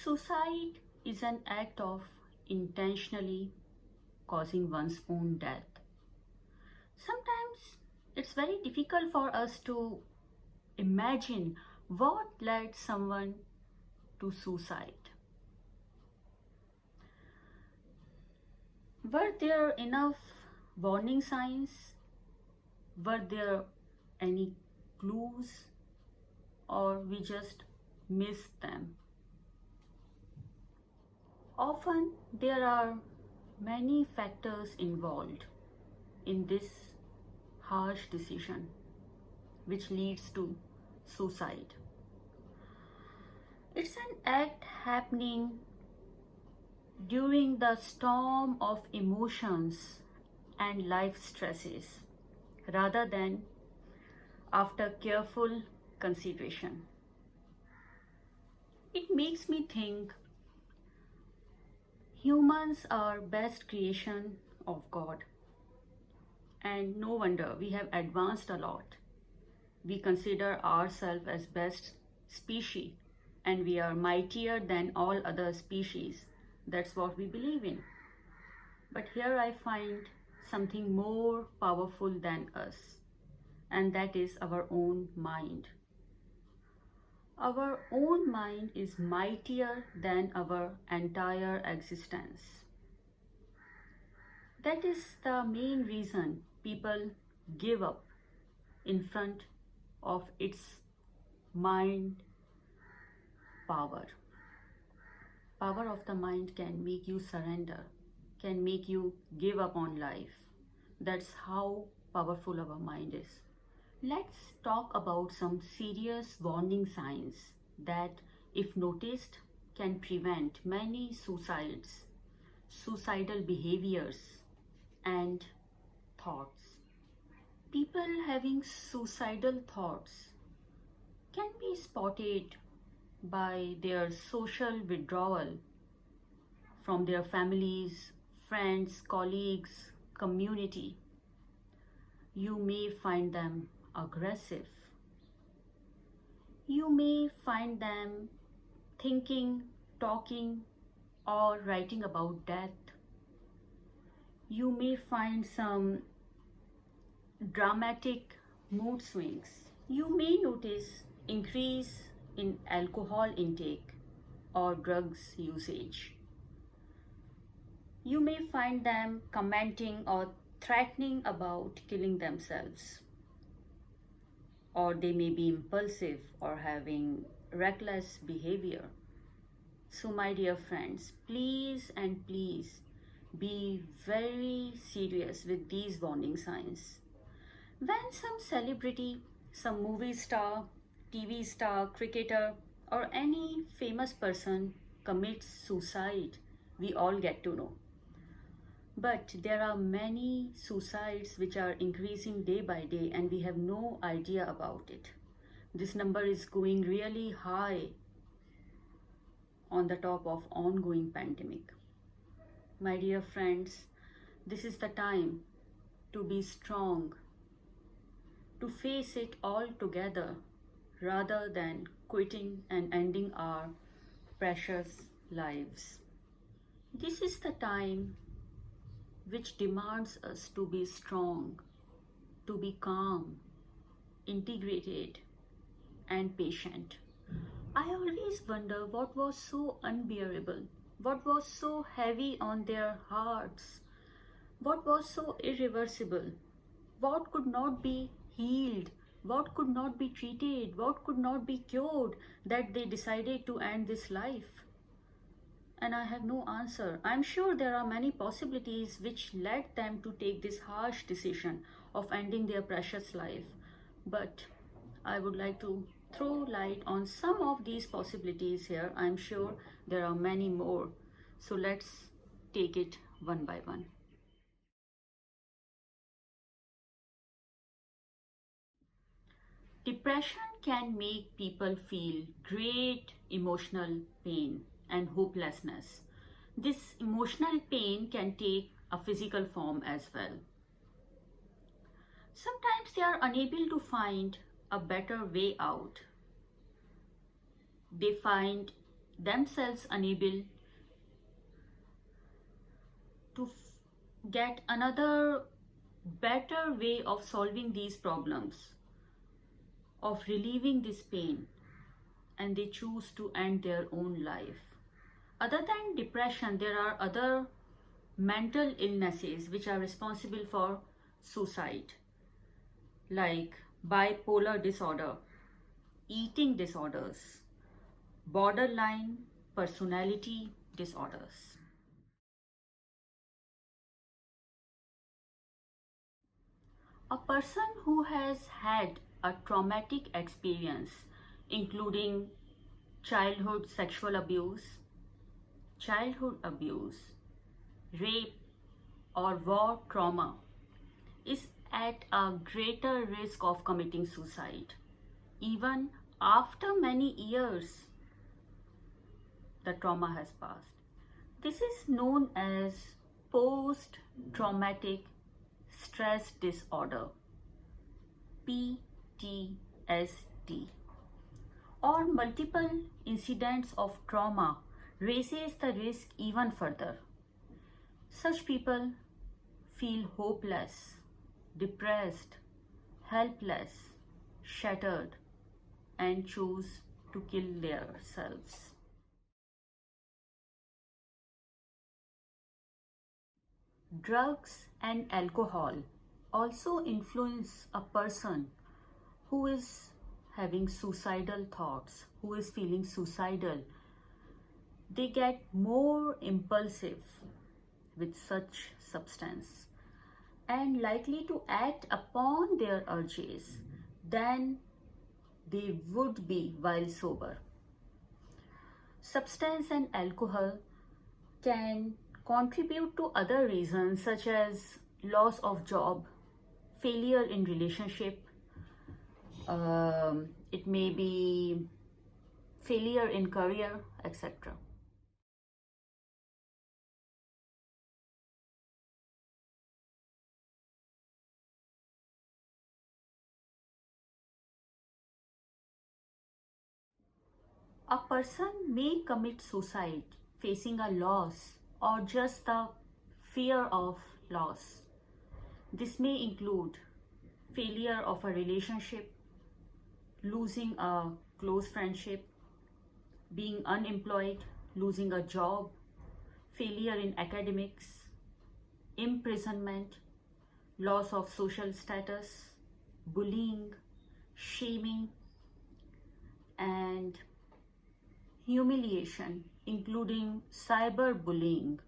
Suicide is an act of intentionally causing one's own death. Sometimes it's very difficult for us to imagine what led someone to suicide. Were there enough warning signs? Were there any clues? Or we just missed them? Often there are many factors involved in this harsh decision which leads to suicide. It's an act happening during the storm of emotions and life stresses rather than after careful consideration. It makes me think humans are best creation of God, and no wonder we have advanced a lot. We consider ourselves as best species and we are mightier than all other species. That's what we believe in. But here I find something more powerful than us, and that is our own mind. Our own mind is mightier than our entire existence. That is the main reason people give up in front of its mind power. Power of the mind can make you surrender, can make you give up on life. That's how powerful our mind is. Let's talk about some serious warning signs that, if noticed, can prevent many suicides, suicidal behaviors, and thoughts. People having suicidal thoughts can be spotted by their social withdrawal from their families, friends, colleagues, community. You may find them aggressive. You may find them thinking, talking, or writing about death. You may find some dramatic mood swings. You may notice increase in alcohol intake or drugs usage. You may find them commenting or threatening about killing themselves. Or they may be impulsive or having reckless behavior. So my dear friends, please and please be very serious with these warning signs. When some celebrity, some movie star, TV star, cricketer, or any famous person commits suicide, we all get to know. But there are many suicides which are increasing day by day and we have no idea about it. This number is going really high on the top of ongoing pandemic. My dear friends, this is the time to be strong, to face it all together rather than quitting and ending our precious lives. This is the time which demands us to be strong, to be calm, integrated, and patient. I always wonder what was so unbearable, what was so heavy on their hearts, what was so irreversible, what could not be healed, what could not be treated, what could not be cured, that they decided to end this life. And I have no answer. I'm sure there are many possibilities which led them to take this harsh decision of ending their precious life. But I would like to throw light on some of these possibilities here. I'm sure there are many more. So let's take it one by one. Depression can make people feel great emotional pain and hopelessness. This emotional pain can take a physical form as well. Sometimes they are unable to find a better way out. They find themselves unable to get another better way of solving these problems, of relieving this pain, and they choose to end their own life. Other than depression, there are other mental illnesses which are responsible for suicide, like bipolar disorder, eating disorders, borderline personality disorders. A person who has had a traumatic experience, including childhood sexual abuse, childhood abuse, rape, or war trauma, is at a greater risk of committing suicide. Even after many years, the trauma has passed. This is known as post-traumatic stress disorder, PTSD, or multiple incidents of trauma raises the risk even further. Such people feel hopeless, depressed, helpless, shattered, and choose to kill themselves. Drugs and alcohol also influence a person who is having suicidal thoughts, who is feeling suicidal. They get more impulsive with such substance and likely to act upon their urges than they would be while sober. Substance and alcohol can contribute to other reasons such as loss of job, failure in relationship, it may be failure in career, etc. A person may commit suicide facing a loss or just the fear of loss. This may include failure of a relationship, losing a close friendship, being unemployed, losing a job, failure in academics, imprisonment, loss of social status, bullying, shaming, and humiliation, including cyberbullying,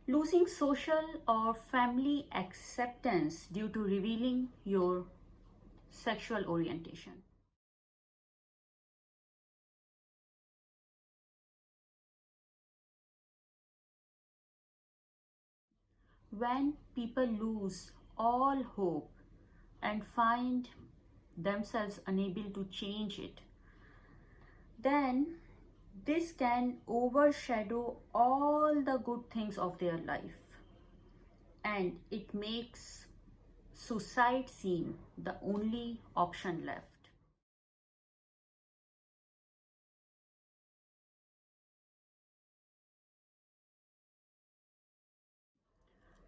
losing social or family acceptance due to revealing your sexual orientation. When people lose all hope and find themselves unable to change it, then this can overshadow all the good things of their life, and it makes suicide seem the only option left.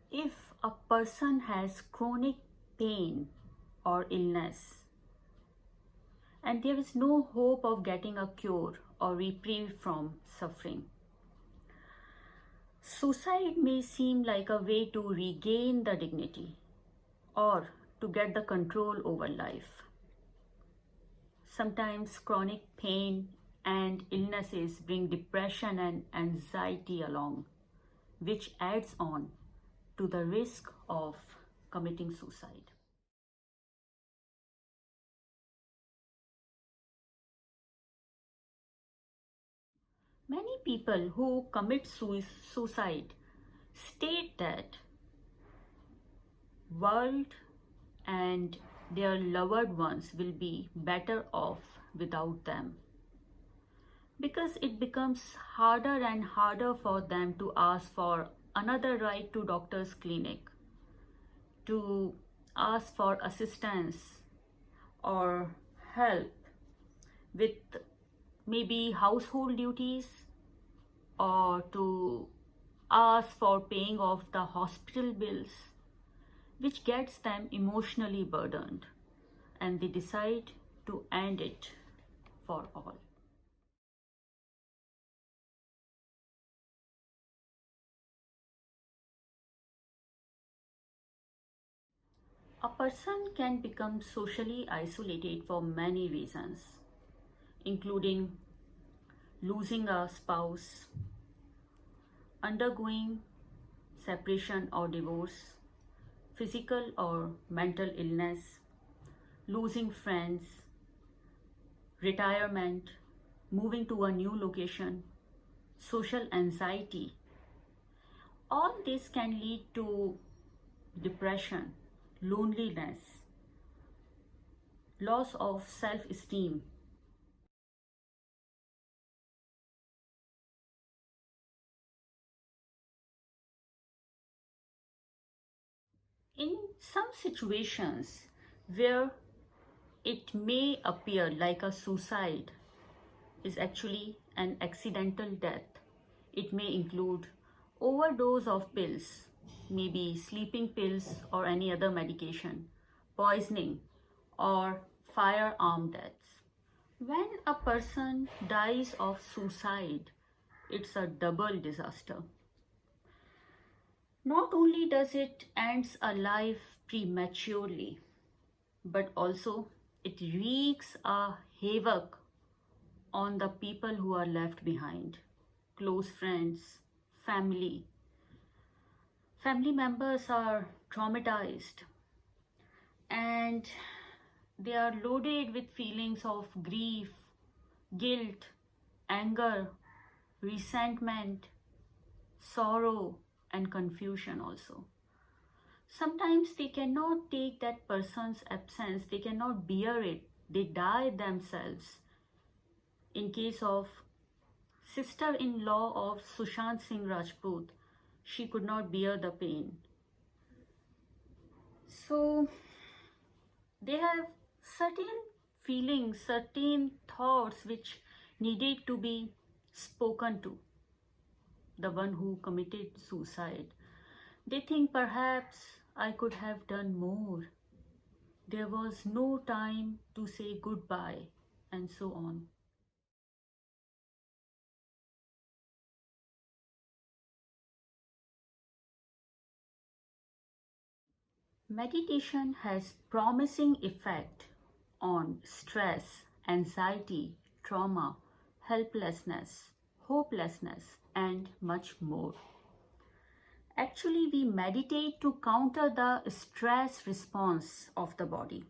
If a person has chronic pain or illness and there is no hope of getting a cure or reprieve from suffering, suicide may seem like a way to regain the dignity or to get the control over life. Sometimes chronic pain and illnesses bring depression and anxiety along, which adds on to the risk of committing suicide. Many people who commit suicide state that world and their loved ones will be better off without them, because it becomes harder and harder for them to ask for another ride to doctor's clinic, to ask for assistance or help with maybe household duties, or to ask for paying off the hospital bills, which gets them emotionally burdened, and they decide to end it for all. A person can become socially isolated for many reasons, including losing a spouse, undergoing separation or divorce, physical or mental illness, losing friends, retirement, moving to a new location, social anxiety. All this can lead to depression, loneliness, loss of self-esteem. In some situations where it may appear like a suicide is actually an accidental death, it may include overdose of pills, maybe sleeping pills or any other medication, poisoning, or firearm deaths. When a person dies of suicide, it's a double disaster. Not only does it end a life prematurely, but also it wreaks a havoc on the people who are left behind, close friends, family. Family members are traumatized and they are loaded with feelings of grief, guilt, anger, resentment, sorrow, and confusion also. Sometimes they cannot take that person's absence, they cannot bear it, they die themselves. In case of sister-in-law of Sushant Singh Rajput, she could not bear the pain. So they have certain feelings, certain thoughts which needed to be spoken to the one who committed suicide. They think perhaps I could have done more. There was no time to say goodbye, and so on. Meditation has promising effect on stress, anxiety, trauma, helplessness, hopelessness, and much more. Actually, we meditate to counter the stress response of the body,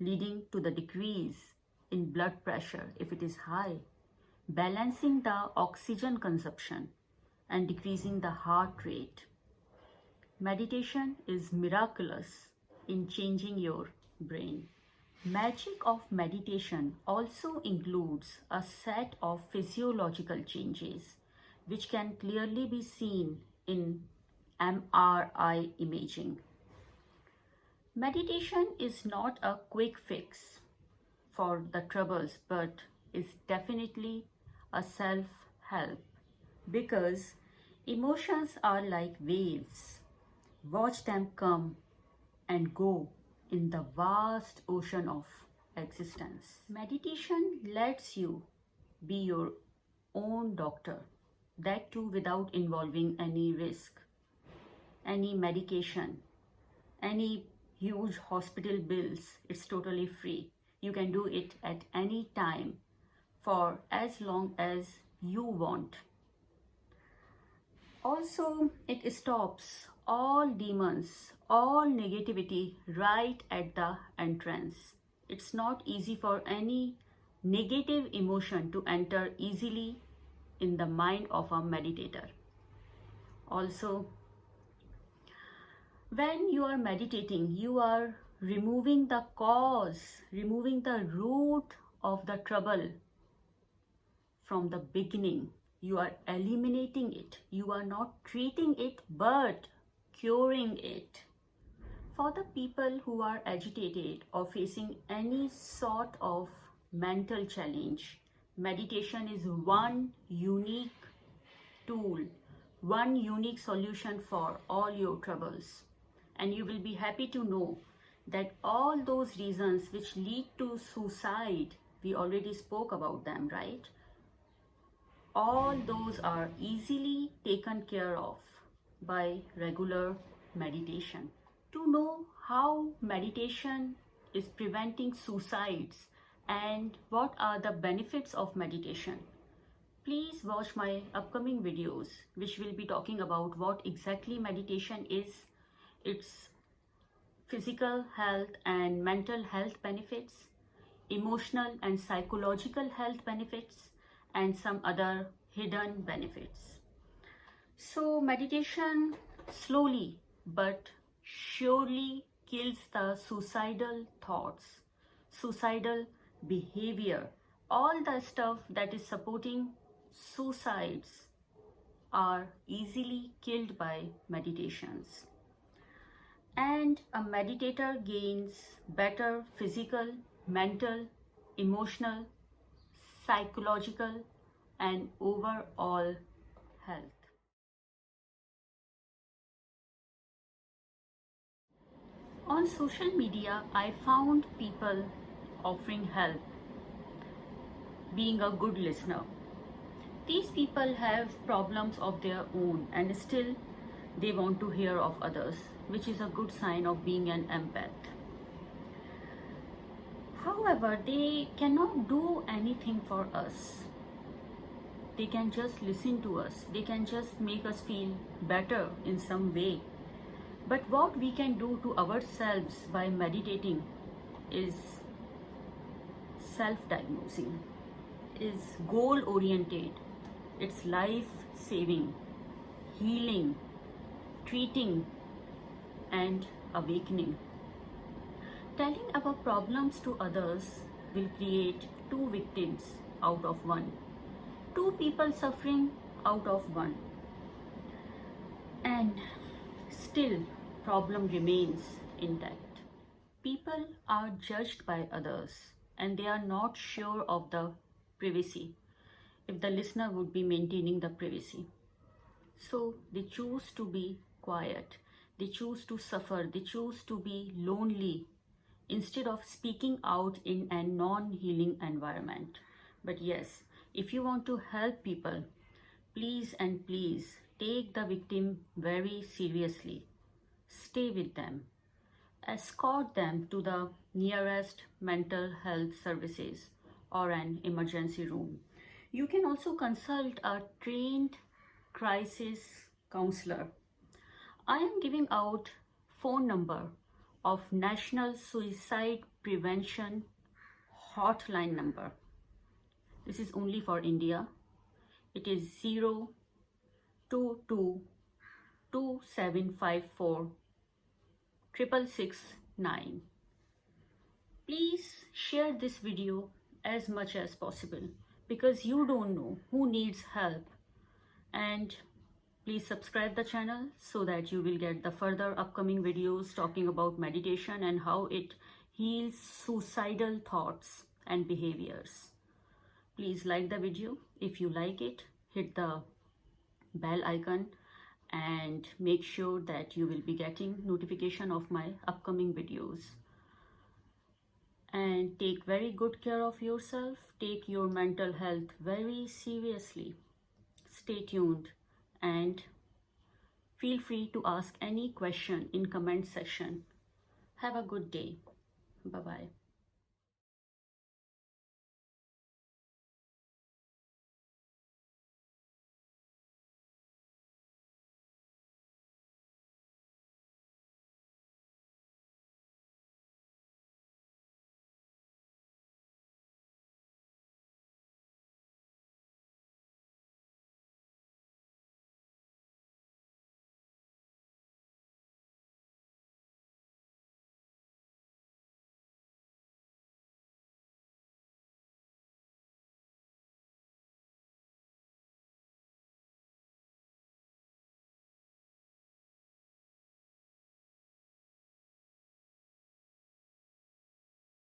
leading to the decrease in blood pressure if it is high, balancing the oxygen consumption, and decreasing the heart rate. Meditation is miraculous in changing your brain. Magic of meditation also includes a set of physiological changes which can clearly be seen in MRI imaging. Meditation is not a quick fix for the troubles, but is definitely a self-help because emotions are like waves. Watch them come and go in the vast ocean of existence. Meditation lets you be your own doctor, that too without involving any risk, any medication, any huge hospital bills. It's totally free. You can do it at any time for as long as you want. Also, it stops all demons, all negativity right at the entrance. It's not easy for any negative emotion to enter easily in the mind of a meditator. Also, when you are meditating, you are removing the cause, removing the root of the trouble from the beginning. You are eliminating it. You are not treating it, but curing it. For the people who are agitated or facing any sort of mental challenge, meditation is one unique tool, one unique solution for all your troubles. And you will be happy to know that all those reasons which lead to suicide, we already spoke about them, right? All those are easily taken care of by regular meditation. To know how meditation is preventing suicides and what are the benefits of meditation, please watch my upcoming videos, which will be talking about what exactly meditation is, its physical health and mental health benefits, emotional and psychological health benefits, and some other hidden benefits. So meditation slowly but surely kills the suicidal thoughts, suicidal behavior, all the stuff that is supporting suicides are easily killed by meditations. And a meditator gains better physical, mental, emotional, psychological, and overall health. On social media, I found people offering help, being a good listener. These people have problems of their own and still they want to hear of others, which is a good sign of being an empath. However, they cannot do anything for us. They can just listen to us. They can just make us feel better in some way. But what we can do to ourselves by meditating is self-diagnosing, is goal-oriented, it's life-saving, healing, treating, and awakening. Telling our problems to others will create two victims out of one, two people suffering out of one, and still problem remains intact. People are judged by others and they are not sure of the privacy, if the listener would be maintaining the privacy. So they choose to be quiet, they choose to suffer, they choose to be lonely instead of speaking out in a non-healing environment. But yes, if you want to help people, please and please take the victim very seriously. Stay with them. Escort them to the nearest mental health services or an emergency room. You can also consult a trained crisis counselor. I am giving out phone number of National Suicide Prevention hotline number. This is only for India. It is 02227546669. Please share this video as much as possible because you don't know who needs help. And please subscribe the channel so that you will get the further upcoming videos talking about meditation and how it heals suicidal thoughts and behaviors. Please like the video. If you like it, hit the bell icon and make sure that you will be getting notification of my upcoming videos. And take very good care of yourself. Take your mental health very seriously. Stay tuned and feel free to ask any question in comment section. Have a good day. Bye-bye.